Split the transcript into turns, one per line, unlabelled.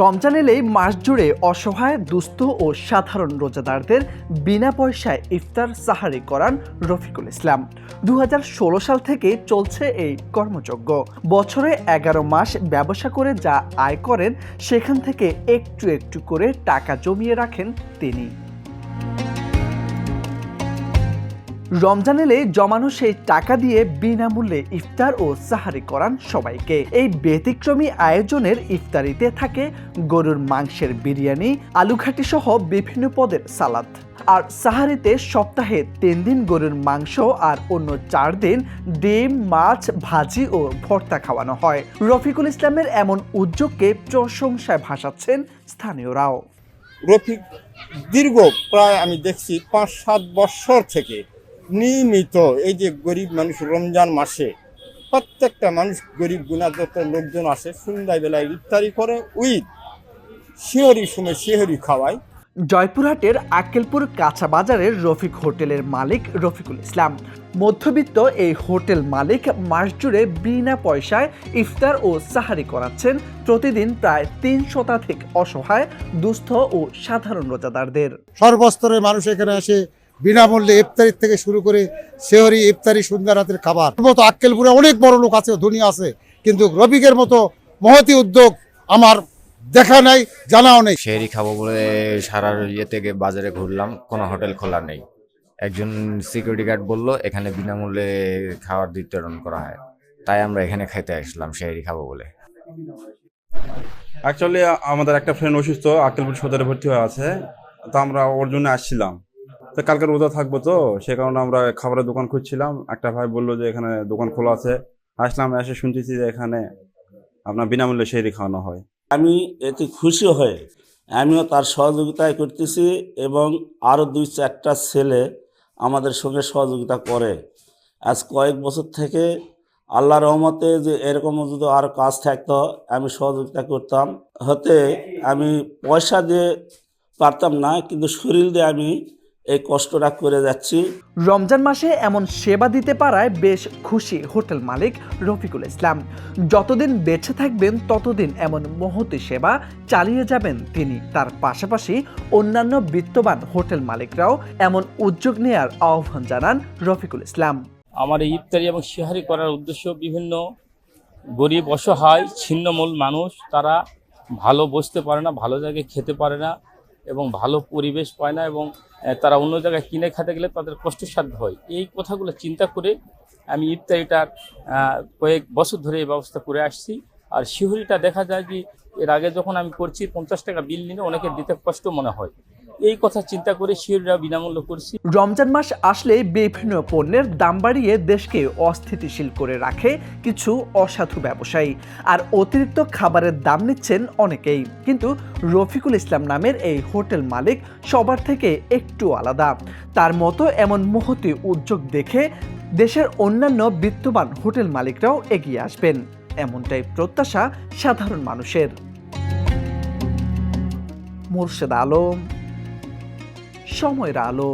রমজান এলেই মাস জুড়ে অসহায় দুস্থ ও সাধারণ রোজাদারদের বিনা পয়সায় ইফতার সাহারি করান রফিকুল ইসলাম। 2016 সাল থেকে চলছে এই কর্মযজ্ঞ। বছরে 11 মাস ব্যবসা করে যা আয় করেন সেখান থেকে একটু একটু করে টাকা জমিয়ে রাখেন তিনি। রমজান এলে জমানো সেই টাকা দিয়ে বিনামূল্যে ইফতার ও সাহারি করান সবাইকে। এই ব্যতিক্রমী আয়োজনের ইফতারিতে থাকে গরুর মাংসের বিরিয়ানি, আলুঘাটি সহ বিভিন্ন পদের সালাদ। আর সাহারিতে সপ্তাহে 3 দিন গরুর মাংস আর অন্য 4 দিন ডিম, মাছ, ভাজি ও ভর্তা খাওয়ানো হয়। রফিকুল ইসলামের এমন উদ্যোগকে প্রশংসায় ভাসাচ্ছেন স্থানীয়রাও।
রফিক দীর্ঘ প্রায় আমি দেখছি 5-7 বছর থেকে নিয়মিত এই যে গরিব মানুষ রমজান মাসে প্রত্যেকটা মানুষ গরিব গুণাগত লোকজন আসে, সন্ধ্যাবেলায় ইফতারি করে, উইথ শিহরি সময় শিহরি খাওয়ায়।
জয়পুরহাটের আক্কেলপুর কাঁচা বাজারের রফিক হোটেলের মালিক রফিকুল ইসলাম। মধ্যবিত্ত এই হোটেল মালিক মাস জুড়ে বিনা পয়সায় ইফতার ও সাহারি করাচ্ছেন প্রতিদিন প্রায় 3 শতাধিক অসহায় দুস্থ ও সাধারণ রোজাদারদের।
সর্বস্তরের মানুষ এখানে আসে বিনামূল্যে ইফতারি থেকে শুরু করে সেহরি, ইফতারি, সন্ধ্যা রাতের খাবার। মতো আক্কেলপুরে অনেক বড় লোক আছে, ধনী আছে, কিন্তু রফিকের মতো মহতি উদ্যোগ আমার দেখা নাই, জানাও নেই।
সেহরি খাবো বলে সারা থেকে বাজারে ঘুরলাম, কোনো হোটেল খোলা নেই। একজন সিকিউরিটি গার্ড বলল এখানে বিনামূল্যে খাবার বিতরণ করা হয়, তাই আমরা এখানে খেতে আসলাম সেহরি খাবো বলে।
অ্যাকচুয়ালি আমাদের একটা ফ্রেন্ড অসুস্থ, আক্কেলপুর সদরে ভর্তি হয়ে আছে, তো আমরা ওর জন্য আসছিলাম। তো কালকে রোজা থাকবো, তো সে কারণে আমরা খাবারের দোকান খুঁজছিলাম। একটা ভাই বললো যে এখানে দোকান খোলা আছে, আসলাম, এসে শুনতেছি যে এখানে আপনার বিনামূল্যে সেহরি খাওয়ানো হয়।
আমি এতে খুশি হয়ে আমিও তার সহযোগিতায় করতেছি এবং আরও 2-4টা ছেলে আমাদের সঙ্গে সহযোগিতা করে। আজ কয়েক বছর থেকে আল্লাহর রহমতে যে এরকম যদি আরও কাজ থাকতো আমি সহযোগিতা করতাম। হতে আমি পয়সা দিয়ে পারতাম না, কিন্তু শরীর দিয়ে আমি এই কষ্টটা করে যাচ্ছি।
রমজান মাসে এমন সেবা দিতে পারায় বেশ খুশি হোটেল মালিক রফিকুল ইসলাম। যতদিন বেঁচে থাকবেন ততদিন এমন মহতী সেবা চালিয়ে যাবেন তিনি। তার পাশাপাশি অন্যান্য বিত্তবান হোটেল মালিকরাও এমন উদ্যোগ নেয়ার আহ্বান জানান রফিকুল ইসলাম।
আমার এই ইফতারি এবং সেহরি করার উদ্দেশ্য বিভিন্ন গরিব, অসহায়, ছিন্নমূল মানুষ, তারা ভালো বসতে পারে না, ভালো জায়গায় খেতে পারে না এবং ভালো পরিবেশ পায় না, এবং তারা অন্য জায়গায় কিনে খেতে গেলে তাদের কষ্টসাধ্য হয়। এই কথাগুলো চিন্তা করে আমি ইফতারিটার কয়েক বছর ধরে এই ব্যবস্থা করে আসছি। আর শিহরিটা দেখা যায় যে এর আগে যখন আমি করছি 50 টাকা বিল নিলে অনেকে দিতে কষ্ট মনে হয়, এই কথা চিন্তা করে শিহরিটা বিনামূল্য করছি।
রমজান মাস আসলে বিভিন্ন পণ্যের দাম বাড়িয়ে দেশকে অস্থিতিশীল করে রাখে কিছু অসাধু ব্যবসায়ী, আর অতিরিক্ত খাবারের দাম নিচ্ছেন অনেকেই। কিন্তু রফিকুল ইসলাম নামের এই হোটেল মালিক সবার থেকে একটু আলাদা। তার মতো এমন মহতী উদ্যোগ দেখে দেশের অন্যান্য বিত্তবান হোটেল মালিকরাও এগিয়ে আসবেন, এমনটাই প্রত্যাশা সাধারণ মানুষের। মোর্শেদ আলম, সময়ের আলো।